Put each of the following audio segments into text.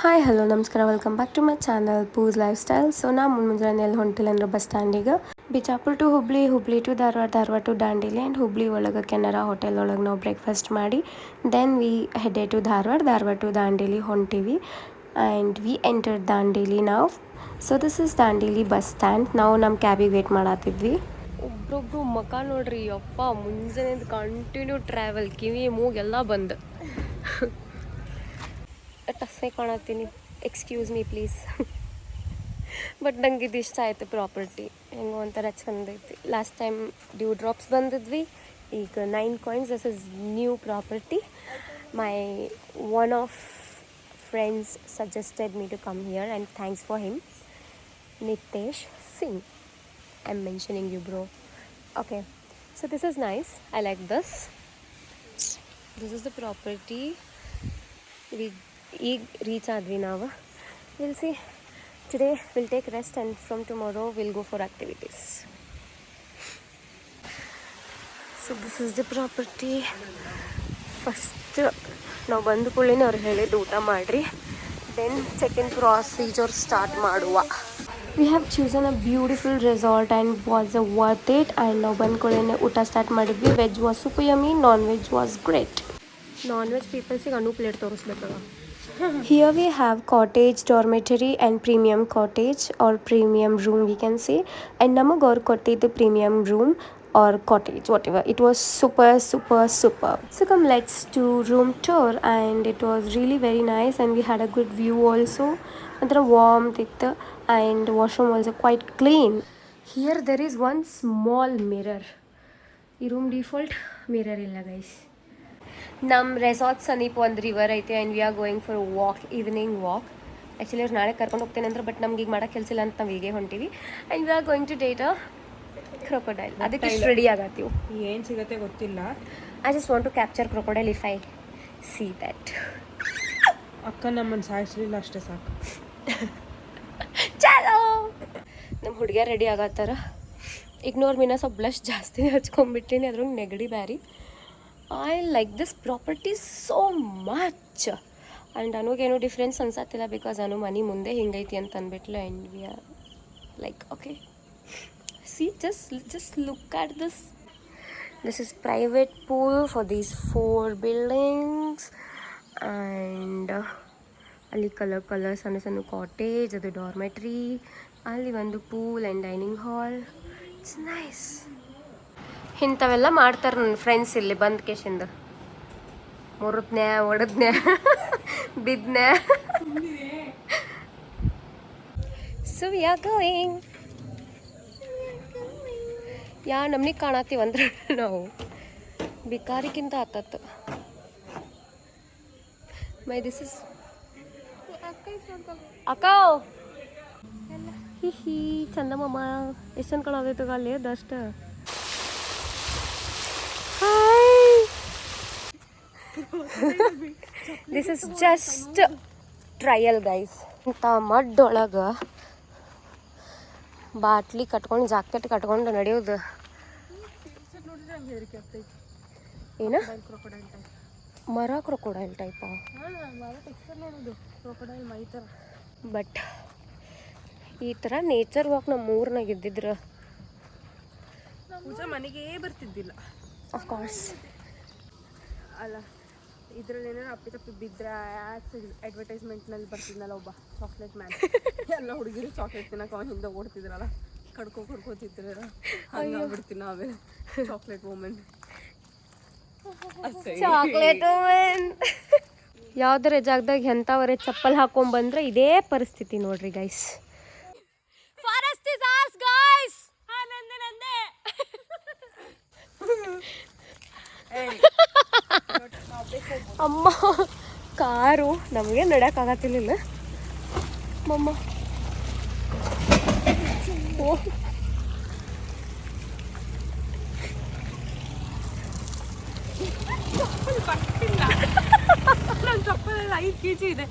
Hi hello ನಮಸ್ಕಾರ welcome back to my channel ಪೂಸ್ lifestyle. So ನಾ ಮುಂಜಾನೆ ಎಲ್ಲಿ ಹೊಂಟಿಲ್ಲ ಅಂದ್ರೆ ಬಸ್ ಸ್ಟ್ಯಾಂಡಿಗೆ Bijapur to Hubli, Hubli to Dharwad, Dharwad to Dandeli and Hubli ಒಳಗೆ ಕೆನರಾ ಹೋಟೆಲ್ ಒಳಗೆ ನಾವು ಬ್ರೇಕ್ಫಾಸ್ಟ್ ಮಾಡಿ then we headed to Dharwad, Dharwad to Dandeli ಹೊಂಟೀವಿ ಆ್ಯಂಡ್ ವಿ ಎಂಟರ್ ದಾಂಡೇಲಿ ನಾವು. So this is Dandeli bus stand. ನಾವು ನಮ್ಮ ಕ್ಯಾಬಿಗೆ ವೇಟ್ ಮಾಡತ್ತಿದ್ವಿ. ಒಬ್ರೊಬ್ರು ಮಕ ನೋಡ್ರಿ ಅಪ್ಪ, ಮುಂಜಾನೆ ಕಂಟಿನ್ಯೂ ಟ್ರಾವೆಲ್, ಕಿವಿ ಮೂಗೆಲ್ಲ ಬಂದು ಟಸ್ಸೇ ಕಾಣತ್ತೀನಿ, ಎಕ್ಸ್ಕ್ಯೂಸ್ ಮೀ ಪ್ಲೀಸ್. ಬಟ್ ನಂಗೆ ಇದು ಇಷ್ಟ ಆಯಿತು ಪ್ರಾಪರ್ಟಿ, ಹೆಂಗೋ ಒಂಥರ ಚಂದ ಐತಿ. ಲಾಸ್ಟ್ ಟೈಮ್ ಡ್ಯೂ ಡ್ರಾಪ್ಸ್ ಬಂದಿದ್ವಿ, ಈಗ 9 coins. This is new property. My one of friends suggested me to come here and thanks for him. Nitesh Singh, I am mentioning you bro. Okay, so this is nice, I like this. This is the property. ಈಗ reach ಆದ್ವಿ ನಾವು. Will see today, will take rest and from tomorrow will go for activities. So this is the property. First ನಾವು ಬಂದ ಕೂಡಲೇ ಅವ್ರು ಹೇಳಿದ್ದು ಊಟ ಮಾಡಿರಿ, ದೆನ್ ಸೆಕೆಂಡ್ ಪ್ರೊಸೀಜರ್ ಸ್ಟಾರ್ಟ್ ಮಾಡುವ. We have chosen a beautiful resort and was a worth it. And ನಾವು ಬಂದ ಕೂಡಲೇ ಊಟ ಸ್ಟಾರ್ಟ್ ಮಾಡಿದ್ವಿ. Veg was super yummy, non veg was great. Non veg ಪೀಪಲ್ಸಿಗೆ ಅನು ಪ್ಲೇಟ್ ತೋರಿಸ್ಬೇಕಲ್ಲ. Here we have cottage, dormitory and premium cottage or premium room we can say. And ನಮಗೆ ಅವ್ರು ಕೊಟ್ಟಿದ್ದು premium room or cottage, whatever. It was super. So come, let's do room tour and it was really very nice and we had a good view also. Andra warmth iತ್ತು and washroom also quite clean. Here there is one small mirror. ಈ room default mirror ಇಲ್ಲ guys. ನಮ್ಮ resort ಸಮೀಪ ಒಂದು river ಐತೆ and we are going for walk, evening walk. Actually ಅವ್ರು ನಾಳೆ ಕರ್ಕೊಂಡು ಹೋಗ್ತೇನೆ ಅಂದ್ರೆ, ಬಟ್ ನಮ್ಗೆ ಈಗ ಮಾಡೋಕ್ಕೆ ಕೆಲಸ ಇಲ್ಲ ಅಂತ ನಾವು ಹೀಗೆ ಹೊಂಟೀವಿ. And we are going to date a crocodile. ಅದಕ್ಕೆ ರೆಡಿ ಆಗತ್ತೀವಿ. ಏನು ಸಿಗುತ್ತೆ ಗೊತ್ತಿಲ್ಲ. I just want to capture crocodile if I see that. ಅಕ್ಕ ನಮ್ಮನ್ನು ಸಾಯಿಸಲಿಲ್ಲ ಅಷ್ಟೇ ಸಾಕು. ಚಾಲೋ. ನಮ್ಮ ಹುಡುಗಿಯರು ರೆಡಿ ಆಗತ್ತಾರ. ಇಗ್ನೋರ್ ಮೀನ ಸ್ವಲ್ಪ ಬ್ಲಶ್ ಜಾಸ್ತಿ ಹಚ್ಕೊಂಡ್ಬಿಟ್ಟಿನಿ, ಅದ್ರಾಗ ನೆಗಡಿ ಬ್ಯಾರಿ. I like this property so much. And ಅನುಗೇನು ಡಿಫ್ರೆನ್ಸ್ ಅನ್ಸತ್ತಿಲ್ಲ ಬಿಕಾಸ್ ಅನು ಮನೆ ಮುಂದೆ ಹಿಂಗೈತಿ ಅಂತ ಅಂದ್ಬಿಟ್ಲು. And we are like okay, see just look at this. This is private pool for these 4 buildings. And ಅಲ್ಲಿ ಕಲರ್ ಸಣ್ಣ ಸಣ್ಣ ಕಾಟೇಜ್, ಅದು ಡಾರ್ಮೆಟ್ರಿ, ಅಲ್ಲಿ ಒಂದು pool and dining hall. It's nice. ಇಂಥವೆಲ್ಲ ಮಾಡ್ತಾರೆ ನನ್ನ ಫ್ರೆಂಡ್ಸ್ ಇಲ್ಲಿ ಬಂದ ಕೇಶಿಂದ. ಮುರಿದ್ನ್ಯಾ, ಒಡೆದ್ನ್ಯಾ, ಬಿದ್ನ್ಯಾ. So we are going. ಯಾ ನಮ್ನಿ ಕಾಣತ್ತೀವಿ ಅಂದ್ರೆ ನಾವು ಬಿಕಾರಿಗಿಂತ ಆತತ್ತು. ಮೈ ದಿಸ್ ಇಸ್ ಅಕ್ಕ ಹಿ ಚಂದಮ್ಮ ಎಷ್ಟು ಚಂದ ಕಾಣೋದೈತಗ ಅಲ್ಲಿ ಅದಷ್ಟ. This is just trial guys. ಇಂಥ ಮಡ್ಡೊಳಗೆ ಬಾಟ್ಲಿ ಕಟ್ಕೊಂಡು, ಜಾಕೆಟ್ ಕಟ್ಕೊಂಡು ನಡೆಯೋದು ಏನ ಮರ ಕ್ರೊಕೊಡೈಲ್ ಟೈಪಾ? ಬಟ್ ಈ ಥರ ನೇಚರ್ ವಾಕ್ ನಮ್ಮ ಊರ್ನಾಗ ಇದ್ದಿದ್ರೆ ಪೂಜಾ ಮನೆಗೆ ಬರ್ತಿದ್ದಿಲ್ಲ. ಅಫ್ಕೋರ್ಸ್ ಅಲ್ಲ, ಇದ್ರಲ್ಲಿ ಏನಾರು ಅಪ್ಪಿ ಬಿದ್ದರೆ ಅಡ್ವರ್ಟೈಸ್ಮೆಂಟ್ನಲ್ಲಿ ಬರ್ತಿದ್ನಲ್ಲ ಒಬ್ಬ ಚಾಕ್ಲೇಟ್ ಮ್ಯಾನ್. ಎಲ್ಲ ಹುಡುಗಿರು ಚಾಕ್ಲೇಟ್ ತಿನ್ನಕ್ಕೆ ಅವನ ಹಿಂದೆ ಓಡ್ತಿದ್ರಲ್ಲ, ಕಡ್ಕೋತಿದ್ರಲ್ಲ, ಹಂಗೆ ಆಗ್ಬಿಡ್ತೀನಿ ನಾವೇ ಚಾಕ್ಲೇಟ್ ವುಮೆನ್. Chocolate women. ಯಾವ್ದಾರ ಜಾಗದಾಗ ಎಂಥವರೇ ಚಪ್ಪಲ್ ಹಾಕೊಂಡ್ಬಂದ್ರೆ ಇದೇ ಪರಿಸ್ಥಿತಿ ನೋಡ್ರಿ guys. Forest is ours guys. ಅಮ್ಮ ಕಾರು ನಮಗೆ ನಡೆಯೋಕ್ಕಾಗತ್ತಿಲ್ಲ ಮಮ್ಮ. ಓ ನನ್ನ ಚಪ್ಪಲೆಲ್ಲ 5 kg ಇದೆ.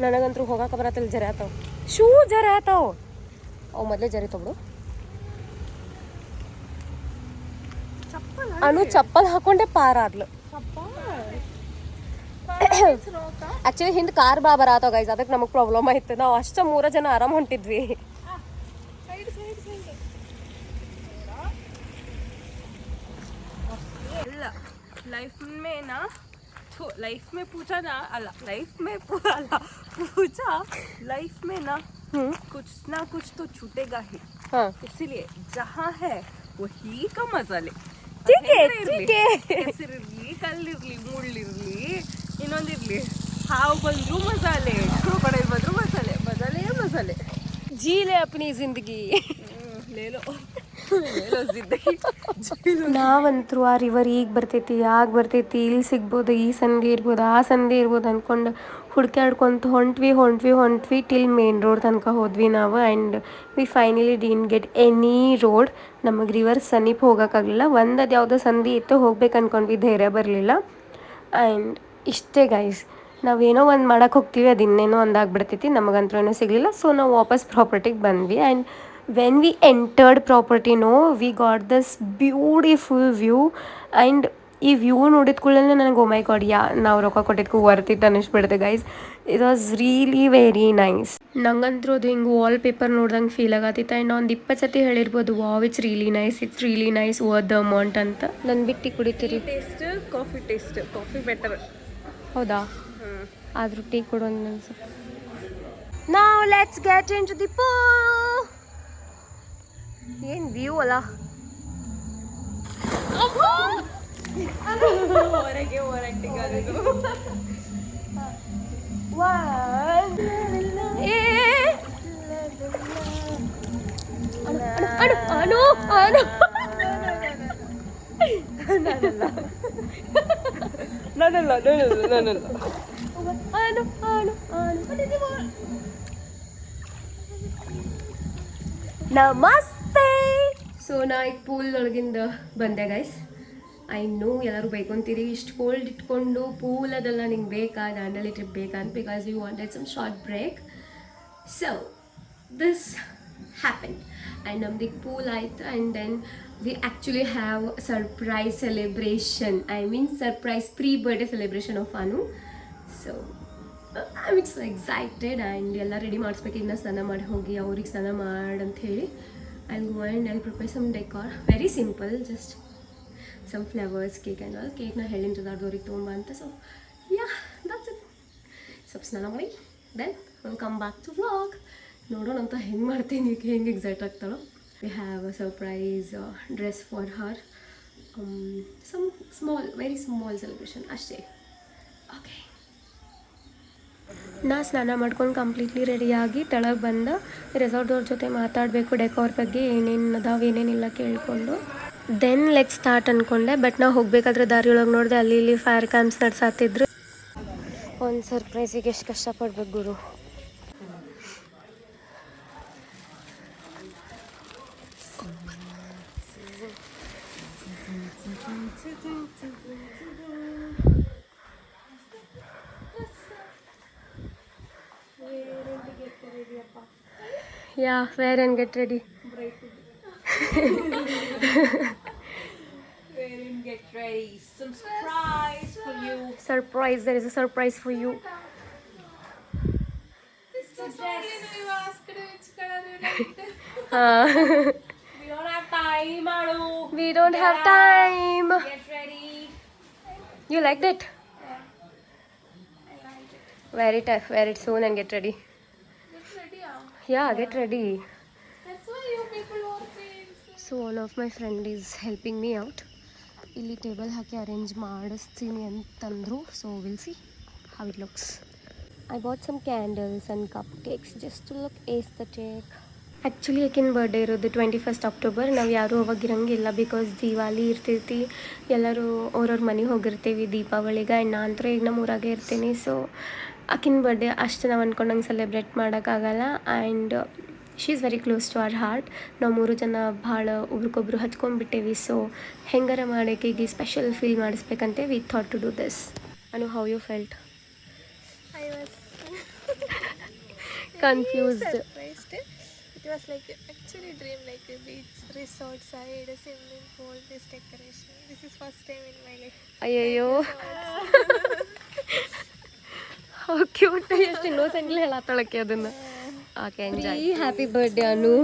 ನನಗಂತೂ ಹೋಗಕ್ಕೆ ಬರತ್ತಿಲ್ಲ, ಜರ ಆತಾವ ಶೂ, ಜರ ಆತಾವ ಅವು ಮೊದಲೇ ಜರಿತಾವ್. ಅನು ಚಪ್ಪಲ್ ಹಾಕೊಂಡೆ ಪಾರಾದ್ಲು. ಆ್ಯಕ್ಚುಲಿ ಹಿಂದೆ ಕಾರ್ ಬಾ ಬರತ್ತವ ಗೈಸ್, ಅದಕ್ಕೆ ನಮಗೆ ಪ್ರಾಬ್ಲಮ್ ಆಯ್ತು. ನಾವು ಅಷ್ಟು 3 ಜನ ಆರಾಮ್ ಹೊಂಟಿದ್ವಿ. ಇಲ್ಲ लाइफ में ना लाइफ में पूछा ना अल्लाह लाइफ में पूछा लाइफ में ना कुछ ना कुछ तो छूटेगा ही. हाँ इसीलिए जहाँ है वही का मजा ले. ठीक है ठीक है. ಹೆಸರಿರ್ಲಿ, ಕಲ್ಲಿರ್ಲಿ, ಮುಳ್ಳಿರ್ಲಿ, ಇನ್ನೊಂದಿರ್ಲಿ, ಹಾವು ಬಂದ್ರು ಮಸಾಲೆ, ಕ್ರೊಕೊಡೈಲ್ ಬಂದ್ರು ಮಸಾಲೆ, ಮಸಾಲೆ. जी ले अपनी जिंदगी. ಲೇಲೋ ಜಿಂದಗಿ. ನಾವಂತರೂ ಆ ರಿವರ್ ಈಗ ಬರ್ತೈತಿ ಆಗ ಬರ್ತೈತಿ, ಇಲ್ಲಿ ಸಿಗ್ಬೋದು, ಈ ಸಂಧಿ ಇರ್ಬೋದು, ಆ ಸಂಧಿ ಇರ್ಬೋದು ಅಂದ್ಕೊಂಡು ಹುಡ್ಕ್ಯಾಡ್ಕೊಂತ ಹೊಂಟ್ವಿ ಟಿಲ್ ಮೇನ್ ರೋಡ್ ತನಕ ಹೋದ್ವಿ ನಾವು. And we finally didn't get any road. ನಮಗೆ ರಿವರ್ ಸಮೀಪ ಹೋಗೋಕ್ಕಾಗಲಿಲ್ಲ. ಅದು ಯಾವುದೋ ಸಂಧಿ ಇತ್ತು, ಹೋಗ್ಬೇಕು ಅಂದ್ಕೊಂಡ್ವಿ, ಧೈರ್ಯ ಬರಲಿಲ್ಲ. ಆ್ಯಂಡ್ ಇಷ್ಟೇ ಗೈಸ್, ನಾವೇನೋ ಒಂದು ಮಾಡೋಕ್ಕೆ ಹೋಗ್ತೀವಿ, ಅದು ಇನ್ನೇನೋ ಒಂದಾಗ್ಬಿಡ್ತೈತಿ, ನಮಗಂತೂ ಏನೂ ಸಿಗಲಿಲ್ಲ. ಸೊ ನಾವು ವಾಪಸ್ ಪ್ರಾಪರ್ಟಿಗೆ ಬಂದ್ವಿ. And when we entered property we got this beautiful view. and ಈ ವ್ಯೂ ನೋಡಿದ ಕೂಡಲೇ ನನಗೆ ಓ ಮೈ ಗಾಡ್, ನಾವು ರೊಕ್ಕ ಕೊಟ್ಟಿದ್ದಕ್ಕೂ ವರ್ತಿತ್ತು ಅನ್ನಿಸ್ಬಿಡುತ್ತೆ guys. It was really very nice. ನಂಗಂತೂ ಅದು ಹಿಂಗೆ ವಾಲ್ ಪೇಪರ್ ನೋಡ್ದಂಗೆ ಫೀಲ್ ಆಗತ್ತಿತ್ತು. ಆ್ಯಂಡ್ ಒಂದು 20 ಸತಿ ಹೇಳಿರ್ಬೋದು, wow it's really nice worth the amount ಅಂತ. ನನ್ನ ಬಿಟ್ಟು ಕುಡಿತೀರಿ ಟೇಸ್ಟ್ ಕಾಫಿ ಬೆಟರ್. ಹೌದಾ? ಆದರೂ ಟೀ ಕೊಡೋದು ಅನ್ಸುತ್ತೆ. ನಾವು let's get into the pool. ಏನು ವ್ಯೂ ಅಲ್ಲ, ಹೊರಗೆ ನಮಸ್ತೆ. ಸೊ ನಾ ಈಗ ಪೂಲ್ ಒಳಗಿಂದ ಬಂದೆ ಗೈಸ್. ಐ ನೋ ಎಲ್ಲರೂ ಬೈಕೊಂತೀರಿ, ಇಷ್ಟು ಕೋಲ್ಡ್ ಇಟ್ಕೊಂಡು ಪೂಲ್ ಅದೆಲ್ಲ ನಿಂಗೆ ಬೇಕಾ, ದಾಂಡಲಿ ಟ್ರಿಪ್ ಬೇಕಾ ಅಂತ, because we wanted some short break. So this happen and ನಮ್ದು ಪೂಲ್ ಆಯ್ತು. And then we actually have surprise celebration, I mean surprise pre birthday celebration of Anu. So I am so excited. And ಎಲ್ಲ ready ಮಾಡಿಸ್ಬೇಕು, ಈಗ ನಾ ಸ್ನಾನ ಮಾಡಿ ಹೋಗಿ ಅವ್ರಿಗೆ ಸ್ನಾನ ಮಾಡಂತ ಹೇಳಿ I'll go and I'll prepare some decor. Very simple, just some flowers, cake and all. Cake na ಹೇಳಿಂತದವ್ರಿಗೆ ತೊಗೊಂಬ ಅಂತ. So yeah, that's it. ಸ್ವಲ್ಪ ಸ್ನಾನ ಮಾಡಿ then I'll come back to vlog. ನೋಡೋಣ ಅಂತ ಹೆಂಗೆ ಮಾಡ್ತೀನಿ, ಹೆಂಗೆ excite ಆಗ್ತಾಳೋ. We have a surprise dress for her. Some small, very small celebration ಅಷ್ಟೇ. Okay. ನಾ ಸ್ನಾನ ಮಾಡ್ಕೊಂಡು ಕಂಪ್ಲೀಟ್ಲಿ ರೆಡಿಯಾಗಿ ತೆಳಗೆ ಬಂದ ರೆಸಾರ್ಟ್ದವ್ರ ಜೊತೆ ಮಾತಾಡಬೇಕು ಡೆಕೋರ್ ಬಗ್ಗೆ, ಏನೇನು ಅದಾವೆ ಏನೇನಿಲ್ಲ ಕೇಳಿಕೊಂಡು ದೆನ್ ಲೆಟ್ ಸ್ಟಾರ್ಟ್ ಅಂದ್ಕೊಂಡೆ. ಬಟ್ ನಾವು ಹೋಗ್ಬೇಕಾದ್ರೆ ದಾರಿಯೊಳಗೆ ನೋಡಿದೆ ಅಲ್ಲಿ ಇಲ್ಲಿ ಫೈರ್ ಕ್ಯಾಂಪ್ಸ್ ನಡ್ಸಾತಿದ್ರು. ಒಂದು ಸರ್ಪ್ರೈಸಿಗೆ ಎಷ್ಟು ಕಷ್ಟಪಡ್ಬೇಕು ಗುರು. Yeah, wear and get ready. Wear and get ready. Some surprise for you. Surprise, there is a surprise for you. This is dress. You asked which color you liked. We don't have time, Anu. We don't have time. Get ready. You liked it? Yeah. I liked it. Wear it, wear it soon and get ready. Get ready, Yeah, get ready. That's why you people are paying. So one of my friend is helping me out. ಇಲ್ಲಿ table ಹಾಕಿ arrange ಮಾಡಿಸ್ತೀನಿ ಅಂತಂದರು. So will see how it looks. I bought some candles and cupcakes just to look aesthetic. Actually ಆಕಿನ birthday ಇರೋದು 21st October. ನಾವು ಯಾರೂ ಅವಾಗ ಇರಂಗಿಲ್ಲ, because Diwali ಇರ್ತೈತಿ, ಎಲ್ಲರೂ ಅವ್ರವ್ರ ಮನೆಗೆ ಹೋಗಿರ್ತೀವಿ ದೀಪಾವಳಿಗೆ. ಆ್ಯಂಡ್ ನಾನು ಅಂತೂ ಈಗ ನಮ್ಮ ಊರಾಗೆ ಇರ್ತೀನಿ. ಸೊ ಆಕಿನ ಬರ್ಡೇ ಅಷ್ಟು ನಾವು ಅಂದ್ಕೊಂಡಂಗೆ ಸೆಲೆಬ್ರೇಟ್ ಮಾಡೋಕ್ಕಾಗಲ್ಲ. And she is very close to our heart. ನಾವು 3 ಜನ ಭಾಳ ಒಬ್ರಿಗೊಬ್ರು ಹಚ್ಕೊಂಡ್ಬಿಟ್ಟೇವಿ. ಸೊ ಹೆಂಗಾರ ಮಾಡೋಕೆ ಸ್ಪೆಷಲ್ ಫೀಲ್ ಮಾಡಿಸ್ಬೇಕಂತೆ we thought to do this. Anu, how you felt? I was confused. surprised. It was like actually dream, like a beach resort side, a swimming pool, this decoration. This is first time in my life. ಅಯ್ಯಯ್ಯೋ. Cute ಎಷ್ಟು ಇನ್ನೋಸೆಂಟ್ಲಿ ಹೇಳತ್ತಳಕ್ಕೆ ಅದನ್ನ. Okay enjoy. Happy birthday ಅನು.